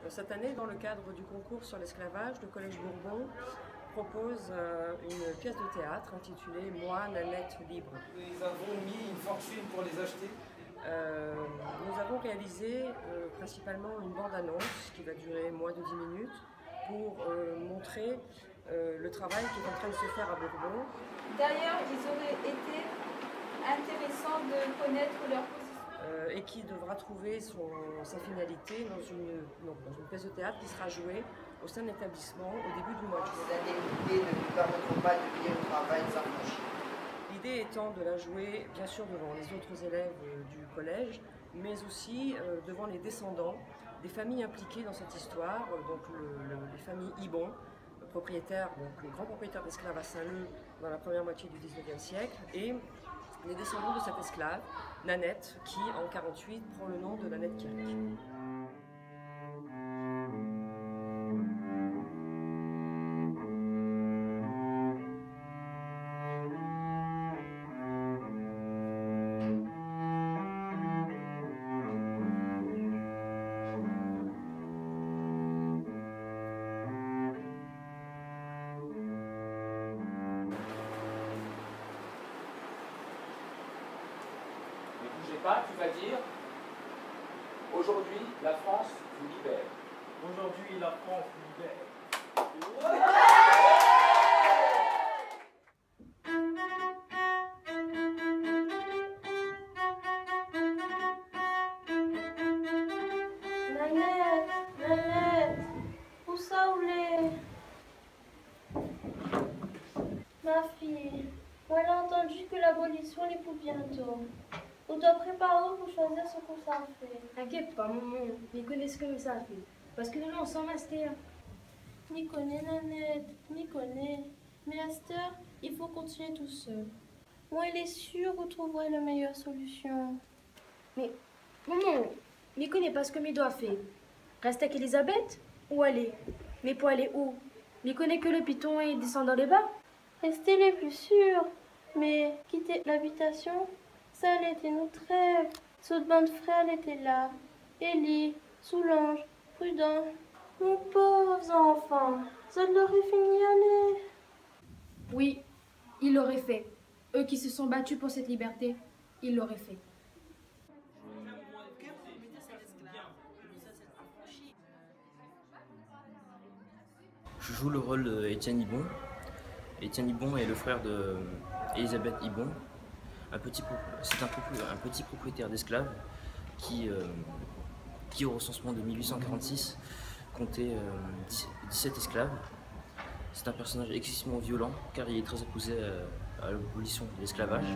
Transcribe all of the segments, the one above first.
Cette année, dans le cadre du concours sur l'esclavage, le Collège Bourbon propose une pièce de théâtre intitulée « Moi, Nanette libre ». Nous avons mis une fortune pour les acheter. Nous avons réalisé principalement une bande-annonce qui va durer moins de 10 minutes pour montrer le travail qui est en train de se faire à Bourbon. D'ailleurs, il aurait été intéressant de connaître leur position. Et qui devra trouver sa finalité dans une pièce de théâtre qui sera jouée au sein de l'établissement au début du mois de juin. Les indemnités ne nous permettront pas de payer le travail des affranchis. L'idée étant de la jouer bien sûr devant les autres élèves du collège, mais aussi devant les descendants des familles impliquées dans cette histoire, donc les familles Ibon, propriétaires, donc le grand propriétaire d'esclaves à Saint-Leu dans la première moitié du 19e siècle, et les descendants de cette esclave, Nanette, qui en 1948 prend le nom de Nanette Kirk. Ne bougez pas, tu vas dire aujourd'hui la France vous libère. Aujourd'hui, la France vous libère. Nanette, où ça ou les... Ma fille, voilà entendu que l'abolition est pour bientôt. On doit préparer pour choisir ce qu'on s'en fait. T'inquiète pas, maman, ils connaissent comme ça fait. Parce que nous, on s'en master. M'y connais, Nanette, m'y connais. Mais à cette heure, il faut continuer tout seul. Moi, il est sûr que vous trouverez la meilleure solution. Mais, maman, m'y connais pas ce que m'y doit faire. Reste avec Elisabeth ou aller? Mais pour aller où? M'y connais que le piton et descend dans les bas? Restez les plus sûrs. Mais quitter l'habitation, ça elle était notre rêve. Cette bande frère était là. Élie, Soulange, Prudent. Mon pauvres enfants, ça leur est fini aller. Oui, ils l'auraient fait. Eux qui se sont battus pour cette liberté, ils l'auraient fait. Je joue le rôle d'Étienne Ibon. Étienne Ibon est le frère d'Elisabeth Ibon. C'est un petit propriétaire d'esclaves qui, au recensement de 1846, comptait 17 esclaves. C'est un personnage excessivement violent car il est très opposé à l'abolition de l'esclavage.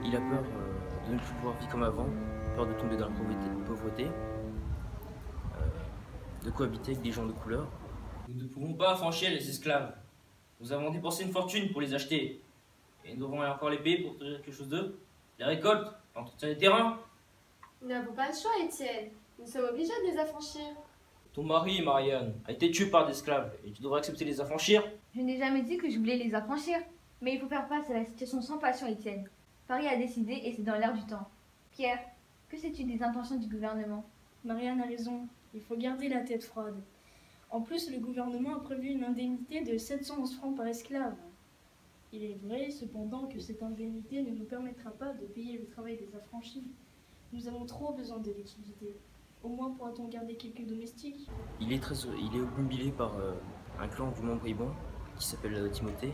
Il a peur de ne plus pouvoir vivre comme avant, peur de tomber dans la pauvreté, de cohabiter avec des gens de couleur. Nous ne pouvons pas affranchir les esclaves. Nous avons dépensé une fortune pour les acheter. Et nous devons encore les payer pour obtenir quelque chose d'eux. Les récoltes, l'entretien des terrains. Nous n'avons pas le choix, Étienne. Nous sommes obligés de les affranchir. Ton mari, Marianne, a été tué par des esclaves et tu devrais accepter de les affranchir. Je n'ai jamais dit que je voulais les affranchir. Mais il faut faire face à la situation sans passion, Étienne. Paris a décidé et c'est dans l'air du temps. Pierre, que sais-tu des intentions du gouvernement? Marianne a raison, il faut garder la tête froide. En plus, le gouvernement a prévu une indemnité de 711 francs par esclave. Il est vrai cependant que cette indemnité ne nous permettra pas de payer le travail des affranchis. Nous avons trop besoin de liquidités. Au moins pourra-t-on garder quelques domestiques. Il est obnubilé par un clan du membre Ibon qui s'appelle Timothée,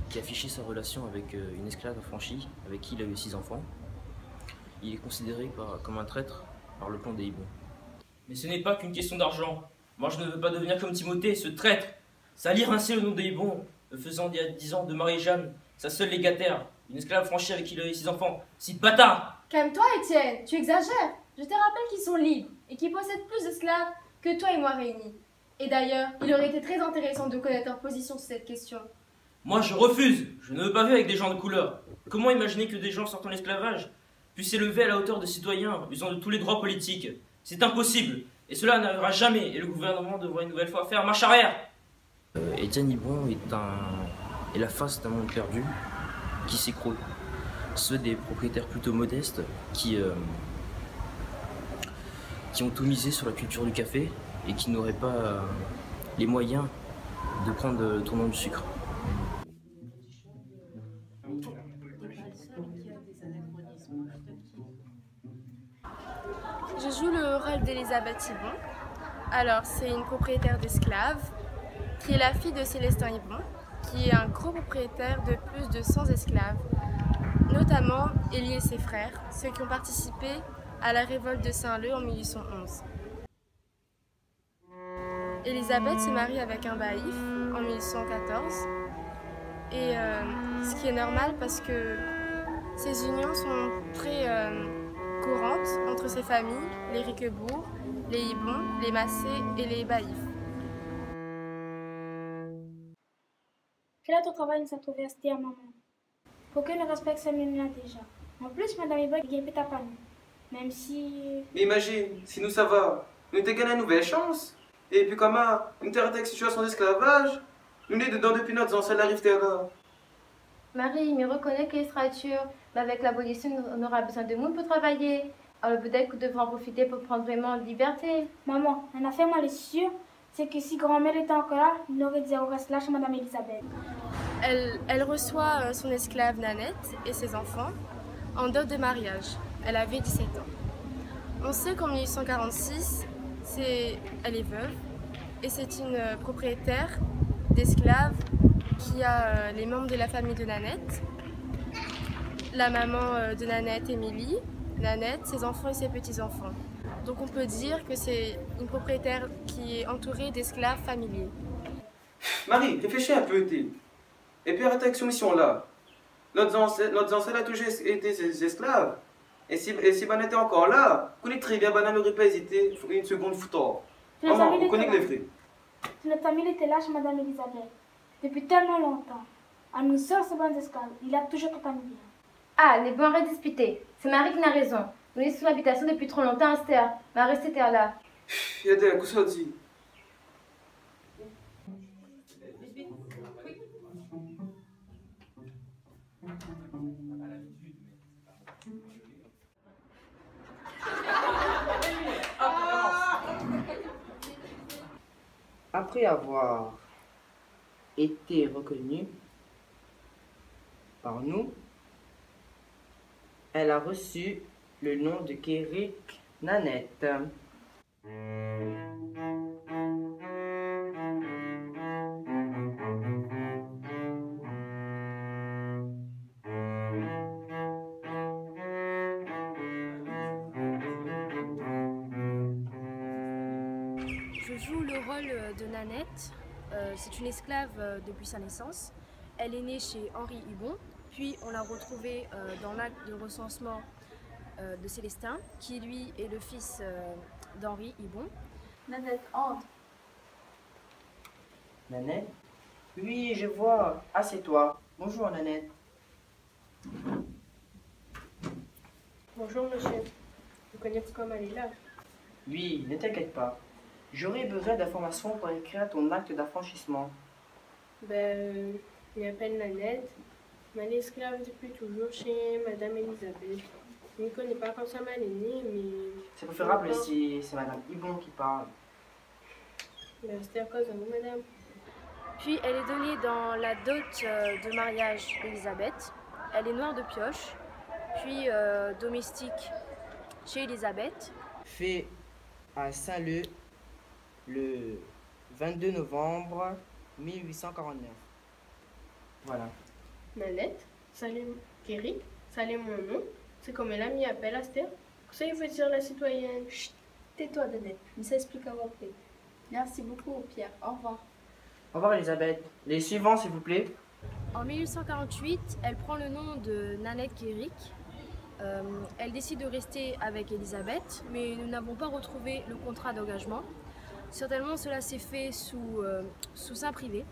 qui a affiché sa relation avec une esclave affranchie avec qui il a eu 6 enfants. Il est considéré comme un traître par le clan des Ibon. Mais ce n'est pas qu'une question d'argent. Moi je ne veux pas devenir comme Timothée, ce traître. Salir ainsi le nom des Ibon, me faisant il y a 10 ans de Marie-Jeanne, sa seule légataire, une esclave affranchie avec qui il a eu 6 enfants. Si bâtard! Calme-toi, Étienne, tu exagères. Je te rappelle qu'ils sont libres et qu'ils possèdent plus d'esclaves que toi et moi réunis. Et d'ailleurs, il aurait été très intéressant de connaître leur position sur cette question. Moi je refuse, je ne veux pas vivre avec des gens de couleur. Comment imaginer que des gens sortant de l'esclavage puisse s'élever à la hauteur des citoyens, usant de tous les droits politiques. C'est impossible, et cela n'arrivera jamais, et le gouvernement devra une nouvelle fois faire marche arrière. Étienne Ibon est la face d'un monde perdu qui s'écroule. Ceux des propriétaires plutôt modestes qui ont tout misé sur la culture du café et qui n'auraient pas les moyens de prendre le tournant du sucre. Je joue le rôle d'Elisabeth Ibon. Alors, c'est une propriétaire d'esclaves qui est la fille de Célestin Ibon, qui est un gros propriétaire de plus de 100 esclaves, notamment Élie et ses frères, ceux qui ont participé à la révolte de Saint-Leu en 1811. Élisabeth se marie avec un baïf en 1814, et ce qui est normal parce que ces unions sont très courantes entre ces familles, les Riquebourg, les Ibon, les Massé et les baïfs. Quel est ton travail, nous a trouvé à maman? Faut que nous respecte ce là déjà. En plus, madame Ibon est bien pas nous. Même si... Mais imagine, si nous ça va, nous t'ai gagné une nouvelle chance. Et puis comment, nous t'ai arrêté avec situation d'esclavage. Nous n'est dedans depuis notre ancêtre arrive là. Marie, mais reconnais que littérature, mais avec l'abolition, on aura besoin de monde pour travailler. Alors peut-être que nous devrons en profiter pour prendre vraiment liberté. Maman, une affaire mal sûre, c'est que si grand-mère était encore là, il aurait dit au reste là chez madame Elisabeth. Elle reçoit son esclave Nanette et ses enfants en dot de mariage. Elle avait 17 ans. On sait qu'en 1846, elle est veuve et c'est une propriétaire d'esclaves qui a les membres de la famille de Nanette, la maman de Nanette, Émilie, Nanette, ses enfants et ses petits-enfants. Donc on peut dire que c'est une propriétaire qui est entourée d'esclaves familiers. Marie, réfléchis un peu, t'es. Et puis arrête avec cette mission-là. Notre ancêtre a toujours été ses esclaves. Et si Ben était encore là, vous connaissez très bien, Ben n'aurait pas hésité une seconde foutor. Maman, vous connaissez les vrais. Notre famille était là chez madame Elisabeth. Depuis tellement longtemps. À nous seuls, ce bon esclave, il a toujours tout amis. Ah, les bons redisputés. C'est Marie qui n'a raison. Nous sommes sous l'habitation depuis trop longtemps, Esther. Marie, c'était là. Il y a des coups ça dit. Après avoir été reconnue par nous, elle a reçu le nom de Kérik Nanette. Je joue le rôle de Nanette. C'est une esclave depuis sa naissance. Elle est née chez Henri Ibon, puis on l'a retrouvée dans l'acte de recensement de Célestin, qui lui est le fils d'Henri Ibon. Nanette, entre. Nanette? Oui, je vois. Assieds-toi. Bonjour, Nanette. Bonjour, monsieur. Vous connaissez comment elle est là? Oui, ne t'inquiète pas. J'aurais besoin d'informations pour écrire ton acte d'affranchissement. Ben, je m'appelle Nanette. Je suis esclave depuis toujours chez madame Elisabeth. Je ne connais pas quand ça m'a née, mais... C'est préférable si c'est madame Ibon qui parle. Ben, c'était à cause de vous, madame. Puis elle est donnée dans la dot de mariage d'Elisabeth. Elle est noire de pioche, puis domestique chez Elisabeth. Fait à Saint-Leu le 22 novembre 1849. Voilà. Nanette, salut Kérik, salut mon nom. C'est comme elle a mis appel à Esther. Ça, il veut dire la citoyenne. Chut, tais-toi, Nanette. Mais ça explique avant après. Merci beaucoup, Pierre. Au revoir. Au revoir, Elisabeth. Les suivants, s'il vous plaît. En 1848, elle prend le nom de Nanette Kérik. Elle décide de rester avec Elisabeth, mais nous n'avons pas retrouvé le contrat d'engagement. Certainement, cela s'est fait sous seing privé.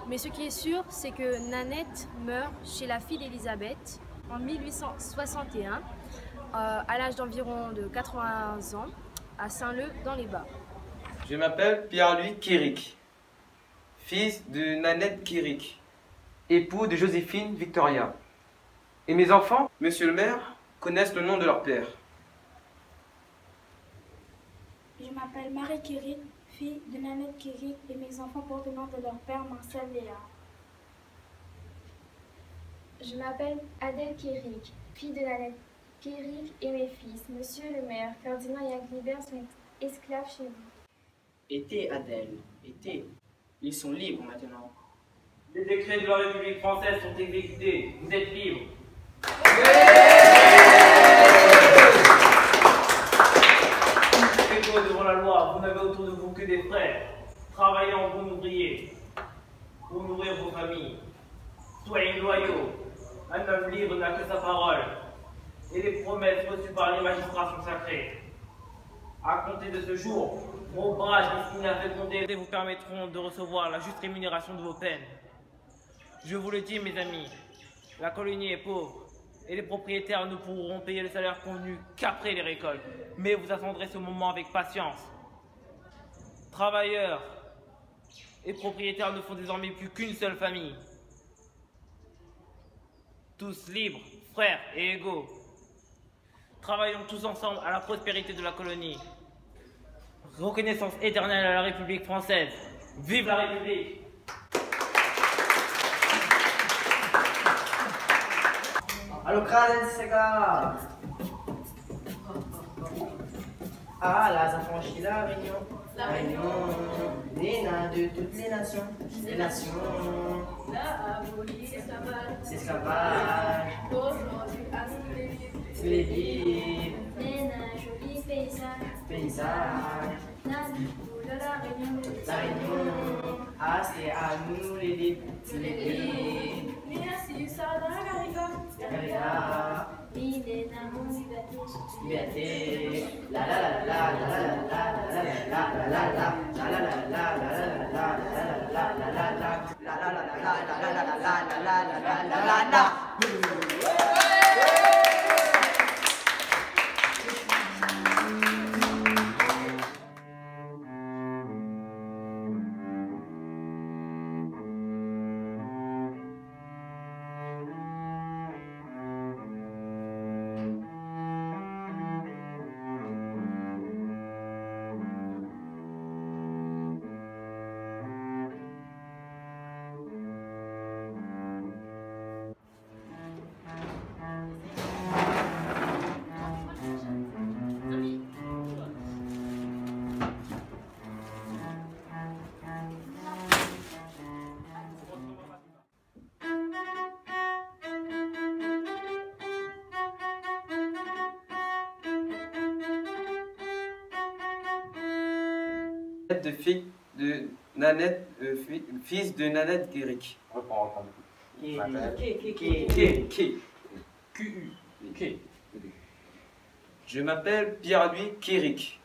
Mais ce qui est sûr, c'est que Nanette meurt chez la fille d'Elisabeth En 1861, à l'âge d'environ de 81 ans, à Saint-Leu, dans les Bas. Je m'appelle Pierre-Louis Quiric, fils de Nanette Quiric, époux de Joséphine Victoria. Et mes enfants, monsieur le maire, connaissent le nom de leur père. Je m'appelle Marie Quiric, fille de Nanette Quiric, et mes enfants portent le nom de leur père, Marcel Léa. Je m'appelle Adèle Quiric, fille de Nanette Quiric, et mes fils, monsieur le maire, Ferdinand et Agnibert sont esclaves chez vous. Été, Adèle, été. Ils sont libres maintenant. Les décrets de la République française sont exécutés. Vous êtes libres. Égaux devant la loi, vous n'avez autour de vous que des frères. Travaillez en bon ouvrier pour nourrir vos familles. Soyez loyaux. Un homme libre n'a que sa parole. Et les promesses reçues par les magistrats sont sacrées. À compter de ce jour, vos barrages destinés à féconder vous permettront de recevoir la juste rémunération de vos peines. Je vous le dis, mes amis, la colonie est pauvre et les propriétaires ne pourront payer le salaire convenu qu'après les récoltes. Mais vous attendrez ce moment avec patience. Travailleurs et propriétaires ne font désormais plus qu'une seule famille. Tous libres, frères et égaux. Travaillons tous ensemble à la prospérité de la colonie. Reconnaissance éternelle à la République française. Vive la République! Allô, Crâne, c'est gars. Ah, là, ça franchit la Réunion. La Réunion, les nains de toutes les nations. Les nations. La abolie l'esclavage. Aujourd'hui, à nous les vivre. Les vivres. Les nains, jolis paysages. Paysages. Nanou de la Réunion. La Réunion. Ah, c'est à nous les livres. Les livres. Merci, ça dans la Garriga. Garriga. Les nains, mon liberté. Liberté. La la la la la la la la la la la la la. De fille de Nanette, fils de Nanette Quiric. Reprends. Je m'appelle Pierre-Louis Quiric,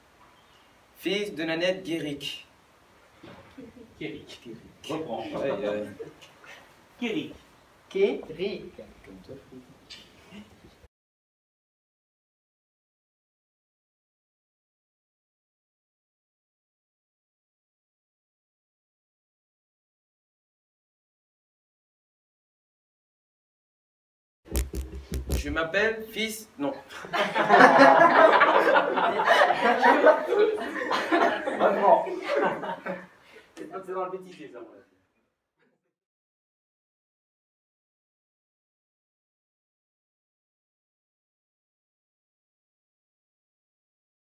fils de Nanette Quiric. Reprends. Quiric. Je m'appelle fils... Non. Reprends. C'est dans le bêtisier, ça, mon avis.